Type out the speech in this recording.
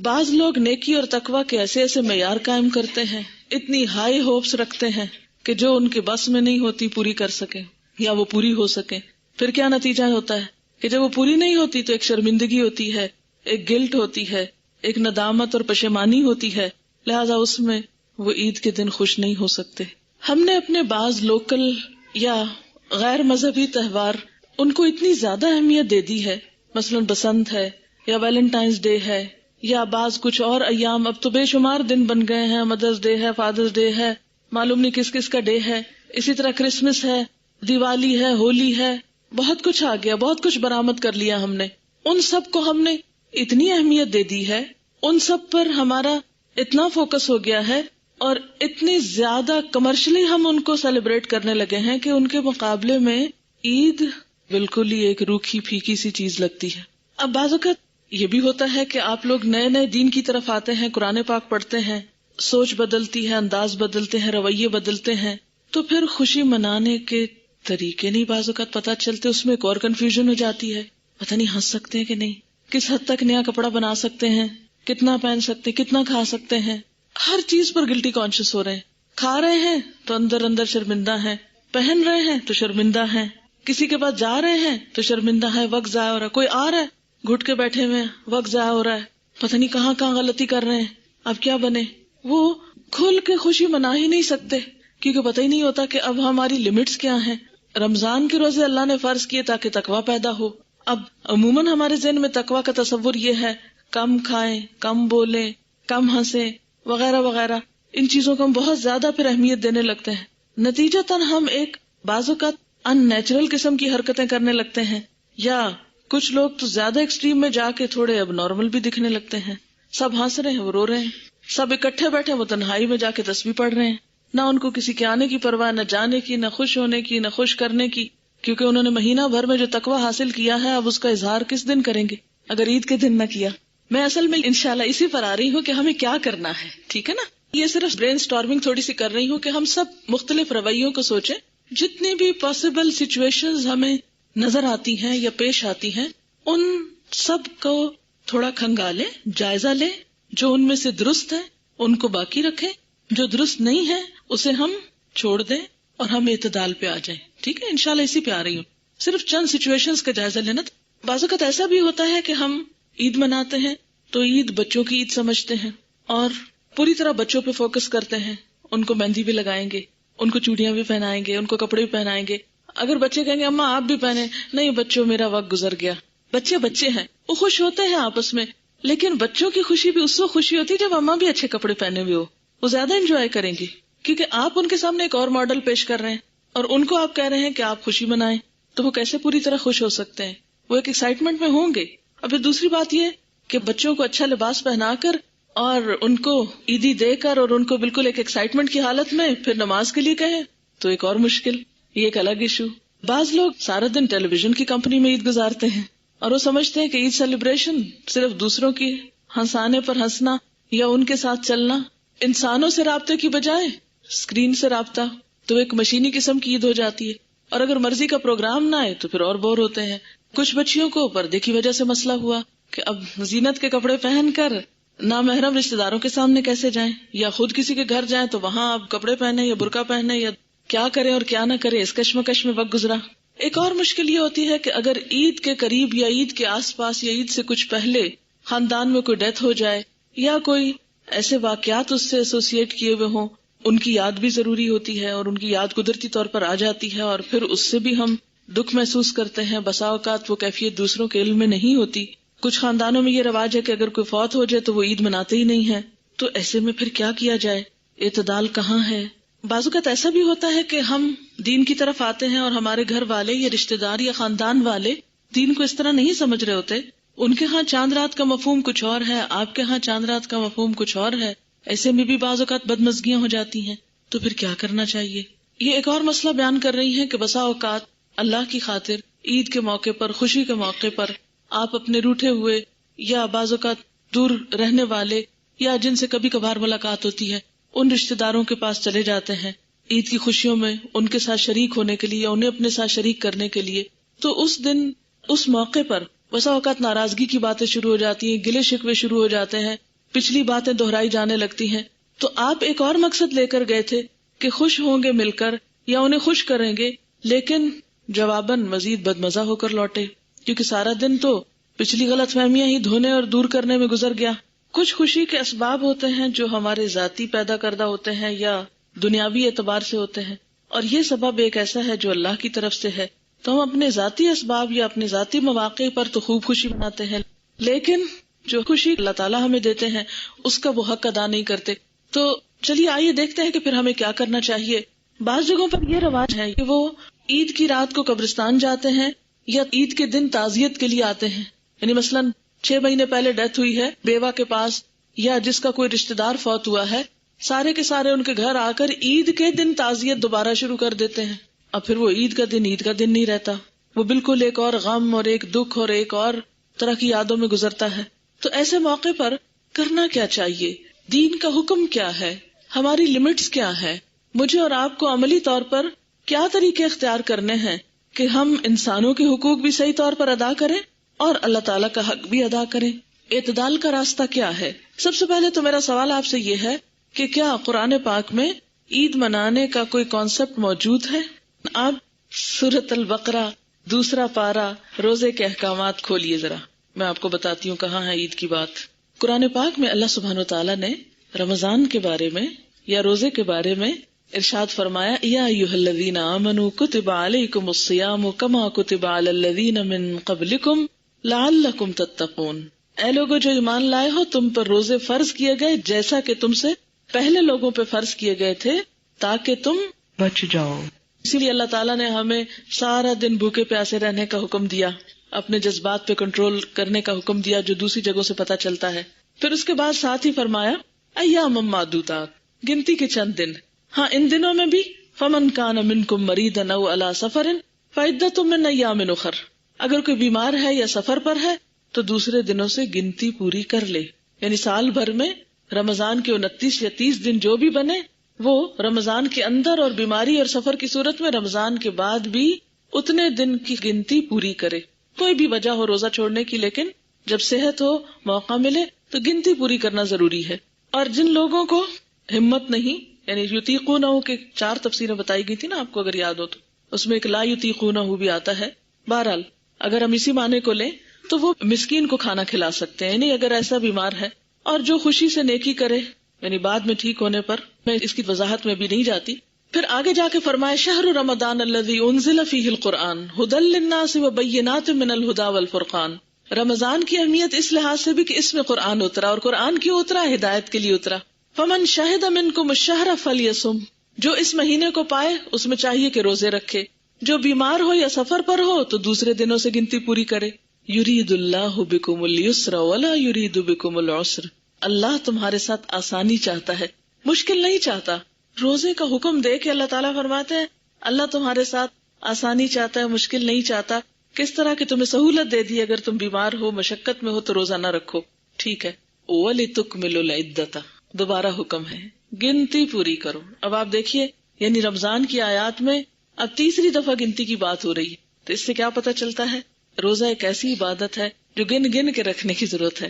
بعض لوگ نیکی اور تقوی کے ایسے ایسے معیار قائم کرتے ہیں، اتنی ہائی ہوپس رکھتے ہیں کہ جو ان کے بس میں نہیں ہوتی پوری کر سکیں یا وہ پوری ہو سکیں. پھر کیا نتیجہ ہوتا ہے کہ جب وہ پوری نہیں ہوتی تو ایک شرمندگی ہوتی ہے، ایک گلٹ ہوتی ہے، ایک ندامت اور پشیمانی ہوتی ہے، لہذا اس میں وہ عید کے دن خوش نہیں ہو سکتے. ہم نے اپنے بعض لوکل یا غیر مذہبی تہوار ان کو اتنی زیادہ اہمیت دے دی ہے، مثلا بسنت ہے یا ویلنٹائنز ڈے ہے یا بعض کچھ اور ایام، اب تو بے شمار دن بن گئے ہیں، مدرس ڈے ہے، فادرز ڈے ہے، معلوم نہیں کس کس کا ڈے ہے، اسی طرح کرسمس ہے، دیوالی ہے، ہولی ہے، بہت کچھ آ گیا، بہت کچھ برآمد کر لیا ہم نے. ان سب کو ہم نے اتنی اہمیت دے دی ہے، ان سب پر ہمارا اتنا فوکس ہو گیا ہے اور اتنی زیادہ کمرشلی ہم ان کو سیلیبریٹ کرنے لگے ہیں کہ ان کے مقابلے میں عید بالکل ہی ایک روکھی پھیکی سی چیز لگتی ہے. اب بعض اوقات یہ بھی ہوتا ہے کہ آپ لوگ نئے نئے دین کی طرف آتے ہیں، قرآن پاک پڑھتے ہیں، سوچ بدلتی ہے، انداز بدلتے ہیں، رویے بدلتے ہیں، تو پھر خوشی منانے کے طریقے نہیں بعض اوقات پتہ چلتے، اس میں ایک اور کنفیوژن ہو جاتی ہے، پتہ نہیں ہنس سکتے ہیں کہ نہیں، کس حد تک نیا کپڑا بنا سکتے ہیں، کتنا پہن سکتے ہیں، کتنا کھا سکتے ہیں، ہر چیز پر گلٹی کانشیس ہو رہے ہیں. کھا رہے ہیں تو اندر اندر شرمندہ ہیں، پہن رہے ہیں تو شرمندہ ہیں، کسی کے پاس جا رہے ہیں تو شرمندہ ہے، وقت ضائع ہو رہا ہے، کوئی آ رہا ہے گھٹ کے بیٹھے ہوئے، وقت ضائع ہو رہا ہے، پتہ نہیں کہاں کہاں غلطی کر رہے ہیں، اب کیا بنے. وہ کھل کے خوشی منا ہی نہیں سکتے کیونکہ پتہ ہی نہیں ہوتا کہ اب ہماری لمٹس کیا ہیں. رمضان کے روزے اللہ نے فرض کیے تاکہ تقویٰ پیدا ہو. اب عموماً ہمارے ذہن میں تقویٰ کا تصور یہ ہے کم کھائیں، کم بولیں، کم ہنسیں وغیرہ وغیرہ، ان چیزوں کو ہم بہت زیادہ پھر اہمیت دینے لگتے ہیں. نتیجتاً ہم ایک بعض اوقات ان نیچرل قسم کی حرکتیں کرنے لگتے ہیں، یا کچھ لوگ تو زیادہ ایکسٹریم میں جا کے تھوڑے اب نارمل بھی دکھنے لگتے ہیں. سب ہنس رہے ہیں، وہ رو رہے ہیں، سب اکٹھے بیٹھے وہ تنہائی میں جا کے تسبیح پڑھ رہے ہیں، نہ ان کو کسی کے آنے کی پرواہ، نہ جانے کی، نہ خوش ہونے کی، نہ خوش کرنے کی، کیونکہ انہوں نے مہینہ بھر میں جو تقویٰ حاصل کیا ہے اب اس کا اظہار کس دن کریں گے اگر عید کے دن نہ کیا. میں اصل میں انشاءاللہ اسی پر آ رہی ہوں کہ ہمیں کیا کرنا ہے، ٹھیک ہے نا. یہ صرف برین سٹارمنگ تھوڑی سی کر رہی ہوں کہ ہم سب مختلف رویوں کو سوچیں، جتنی بھی پاسبل سچویشنز ہمیں نظر آتی ہیں یا پیش آتی ہیں ان سب کو تھوڑا کھنگالیں، جائزہ لیں، جو ان میں سے درست ہے ان کو باقی رکھیں، جو درست نہیں ہے اسے ہم چھوڑ دیں اور ہم اعتدال پہ آ جائیں. ٹھیک ہے، انشاءاللہ اسی پہ آ رہی ہوں. صرف چند سچویشنز کا جائزہ لینا. بعض اوقات ایسا بھی ہوتا ہے کہ ہم عید مناتے ہیں تو عید بچوں کی عید سمجھتے ہیں اور پوری طرح بچوں پہ فوکس کرتے ہیں، ان کو مہندی بھی لگائیں گے، ان کو چوڑیاں بھی پہنائیں گے، ان کو کپڑے بھی پہنائیں گے. اگر بچے کہیں گے اماں آپ بھی پہنے، نہیں بچوں میرا وقت گزر گیا. بچے ہیں، وہ خوش ہوتے ہیں آپس میں، لیکن بچوں کی خوشی بھی اس وقت خوشی ہوتی ہے جب اماں بھی اچھے کپڑے پہنے ہوئے ہو، وہ زیادہ انجوائے کریں گی کیونکہ آپ ان کے سامنے ایک اور ماڈل پیش کر رہے ہیں اور ان کو آپ کہہ رہے ہیں کہ آپ خوشی منائیں، تو وہ کیسے پوری طرح خوش ہو سکتے ہیں؟ وہ ایک ایکسائٹمنٹ میں ہوں گے. اور پھر دوسری بات یہ کہ بچوں کو اچھا لباس پہنا کر اور ان کو عیدی دے کر اور ان کو بالکل ایک ایکسائٹمنٹ کی حالت میں پھر نماز کے لیے کہیں تو ایک اور مشکل، یہ ایک الگ ایشو. بعض لوگ سارا دن ٹیلی ویژن کی کمپنی میں عید گزارتے ہیں اور وہ سمجھتے ہیں کہ عید سیلیبریشن صرف دوسروں کی ہنسانے پر ہنسنا یا ان کے ساتھ چلنا، انسانوں سے رابطے کی بجائے اسکرین سے رابطہ، تو ایک مشینی قسم کی عید ہو جاتی ہے. اور اگر مرضی کا پروگرام نہ آئے تو پھر اور بور ہوتے ہیں. کچھ بچیوں کو پردے کی وجہ سے مسئلہ ہوا کہ اب زینت کے کپڑے پہن کر نامحرم رشتہ داروں کے سامنے کیسے جائیں، یا خود کسی کے گھر جائیں تو وہاں اب کپڑے پہنے یا برقع پہنے، یا کیا کریں اور کیا نہ کریں، اس کشمکش میں وقت گزرا. ایک اور مشکل یہ ہوتی ہے کہ اگر عید کے قریب یا عید کے آس پاس یا عید سے کچھ پہلے خاندان میں کوئی ڈیتھ ہو جائے یا کوئی ایسے واقعات اس سے ایسوسیٹ کیے ہوئے ہوں، ان کی یاد بھی ضروری ہوتی ہے اور ان کی یاد قدرتی طور پر آ جاتی ہے اور پھر اس سے بھی ہم دکھ محسوس کرتے ہیں. بسا اوقات وہ کیفیت دوسروں کے علم میں نہیں ہوتی. کچھ خاندانوں میں یہ رواج ہے کہ اگر کوئی فوت ہو جائے تو وہ عید مناتے ہی نہیں ہیں. تو ایسے میں پھر کیا کیا جائے؟ اعتدال کہاں ہے؟ بعض اوقات ایسا بھی ہوتا ہے کہ ہم دین کی طرف آتے ہیں اور ہمارے گھر والے یا رشتہ دار یا خاندان والے دین کو اس طرح نہیں سمجھ رہے ہوتے. ان کے ہاں چاند رات کا مفہوم کچھ اور ہے، آپ کے ہاں چاند رات کا مفہوم کچھ اور ہے. ایسے میں بھی بعض اوقات بدمزگیاں ہو جاتی ہیں. تو پھر کیا کرنا چاہیے؟ یہ ایک اور مسئلہ بیان کر رہی ہیں کہ بسا اوقات اللہ کی خاطر عید کے موقع پر، خوشی کے موقع پر آپ اپنے روٹھے ہوئے یا بعض اوقات دور رہنے والے یا جن سے کبھی کبھار ملاقات ہوتی ہے ان رشتہ داروں کے پاس چلے جاتے ہیں عید کی خوشیوں میں ان کے ساتھ شریک ہونے کے لیے، انہیں اپنے ساتھ شریک کرنے کے لیے. تو اس دن اس موقع پر بسا اوقات ناراضگی کی باتیں شروع ہو جاتی ہیں، گلے شکوے شروع ہو جاتے ہیں پچھلی باتیں دہرائی جانے لگتی ہیں. تو آپ ایک اور مقصد لے کر گئے تھے کہ خوش ہوں گے مل کر یا انہیں خوش کریں گے، لیکن جواباً مزید بدمزہ ہو کر لوٹے، کیونکہ سارا دن تو پچھلی غلط فہمیاں ہی دھونے اور دور کرنے میں گزر گیا. کچھ خوشی کے اسباب ہوتے ہیں جو ہمارے ذاتی پیدا کردہ ہوتے ہیں یا دنیاوی اعتبار سے ہوتے ہیں، اور یہ سبب ایک ایسا ہے جو اللہ کی طرف سے ہے. تو ہم اپنے ذاتی اسباب یا اپنے ذاتی مواقع پر تو خوب خوشی مناتے ہیں، لیکن جو خوشی اللہ تعالیٰ ہمیں دیتے ہیں اس کا وہ حق ادا نہیں کرتے. تو چلیے آئیے دیکھتے ہیں کہ پھر ہمیں کیا کرنا چاہیے. بعض جگہوں پر یہ رواج ہے کہ وہ عید کی رات کو قبرستان جاتے ہیں یا عید کے دن تعزیت کے لیے آتے ہیں. یعنی مثلاً 6 مہینے پہلے ڈیتھ ہوئی ہے بیوہ کے پاس یا جس کا کوئی رشتہ دار فوت ہوا ہے، سارے کے سارے ان کے گھر آ کر عید کے دن تعزیت دوبارہ شروع کر دیتے ہیں. اب پھر وہ عید کا دن نہیں رہتا، وہ بالکل ایک اور غم اور ایک دکھ اور ایک اور طرح کی یادوں میں گزرتا ہے. تو ایسے موقع پر کرنا کیا چاہیے؟ دین کا حکم کیا ہے؟ ہماری لمٹس کیا ہے؟ مجھے اور آپ کو عملی طور پر کیا طریقے اختیار کرنے ہیں کہ ہم انسانوں کے حقوق بھی صحیح طور پر ادا کریں اور اللہ تعالیٰ کا حق بھی ادا کریں؟ اعتدال کا راستہ کیا ہے؟ سب سے پہلے تو میرا سوال آپ سے یہ ہے کہ کیا قرآن پاک میں عید منانے کا کوئی کانسیپٹ موجود ہے؟ آپ سورۃ البقرہ 2 پارہ روزے کے احکامات کھولیے ذرا، میں آپ کو بتاتی ہوں کہاں ہے عید کی بات. قرآن پاک میں اللہ سبحانہ وتعالیٰ نے رمضان کے بارے میں یا روزے کے بارے میں ارشاد فرمایا، یا ایھا الذین آمنوا کتب علیکم الصیام کما کتب علی الذین من قبلکم لعلکم تتقون. اے لوگوں جو ایمان لائے ہو، تم پر روزے فرض کیے گئے جیسا کہ تم سے پہلے لوگوں پہ فرض کیے گئے تھے تاکہ تم بچ جاؤ. اسی لیے اللہ تعالیٰ نے ہمیں سارا دن بھوکے پیاسے رہنے کا حکم دیا، اپنے جذبات پہ کنٹرول کرنے کا حکم دیا، جو دوسری جگہوں سے پتہ چلتا ہے. پھر اس کے بعد ساتھ ہی فرمایا ایام معدودات، گنتی کے چند دن. ہاں ان دنوں میں بھی فمن کان منکم مریضا او علی سفر فعدۃ من ایام اخر، اگر کوئی بیمار ہے یا سفر پر ہے تو دوسرے دنوں سے گنتی پوری کر لے. یعنی سال بھر میں رمضان کے 29 یا 30 دن جو بھی بنے وہ رمضان کے اندر، اور بیماری اور سفر کی صورت میں رمضان کے بعد بھی اتنے دن کی گنتی پوری کرے. کوئی بھی وجہ ہو روزہ چھوڑنے کی، لیکن جب صحت ہو، موقع ملے تو گنتی پوری کرنا ضروری ہے. اور جن لوگوں کو ہمت نہیں، یعنی یطیقونہ کے 4 تفسیریں بتائی گئی تھی نا آپ کو اگر یاد ہو تو، اس میں ایک لا یطیقونہ بھی آتا ہے. بہرحال اگر ہم اسی معنی کو لیں تو وہ مسکین کو کھانا کھلا سکتے ہیں. یعنی اگر ایسا بیمار ہے اور جو خوشی سے نیکی کرے، یعنی بعد میں ٹھیک ہونے پر، میں اس کی وضاحت میں بھی نہیں جاتی. پھر آگے جا کے فرمائے شہر رمضان الذی انزل فیہ القرآن ھدی للناس وبینات من الھدی والفرقان. رمضان کی اہمیت اس لحاظ سے بھی کہ اس میں قرآن اترا، اور قرآن کیوں اترا؟ ہدایت کے لیے اترا. فمن شہد منکم الشہر فلیصم، جو اس مہینے کو پائے اس میں چاہیے کہ روزے رکھے. جو بیمار ہو یا سفر پر ہو تو دوسرے دنوں سے گنتی پوری کرے. یرید اللہ بکم اليسر ولا یرید بکم العسر، اللہ تمہارے ساتھ آسانی چاہتا ہے، مشکل نہیں چاہتا. روزے کا حکم دے کے اللہ تعالیٰ فرماتے ہیں اللہ تمہارے ساتھ آسانی چاہتا ہے، مشکل نہیں چاہتا. کس طرح کہ تمہیں سہولت دے دی، اگر تم بیمار ہو، مشقت میں ہو تو روزہ نہ رکھو، ٹھیک ہے. وَلِتُكْمِلُوا الْعِدَّةَ، دوبارہ حکم ہے گنتی پوری کرو. اب آپ دیکھیے، یعنی رمضان کی آیات میں اب تیسری دفعہ گنتی کی بات ہو رہی ہے. تو اس سے کیا پتہ چلتا ہے؟ روزہ ایک ایسی عبادت ہے جو گن گن کے رکھنے کی ضرورت ہے.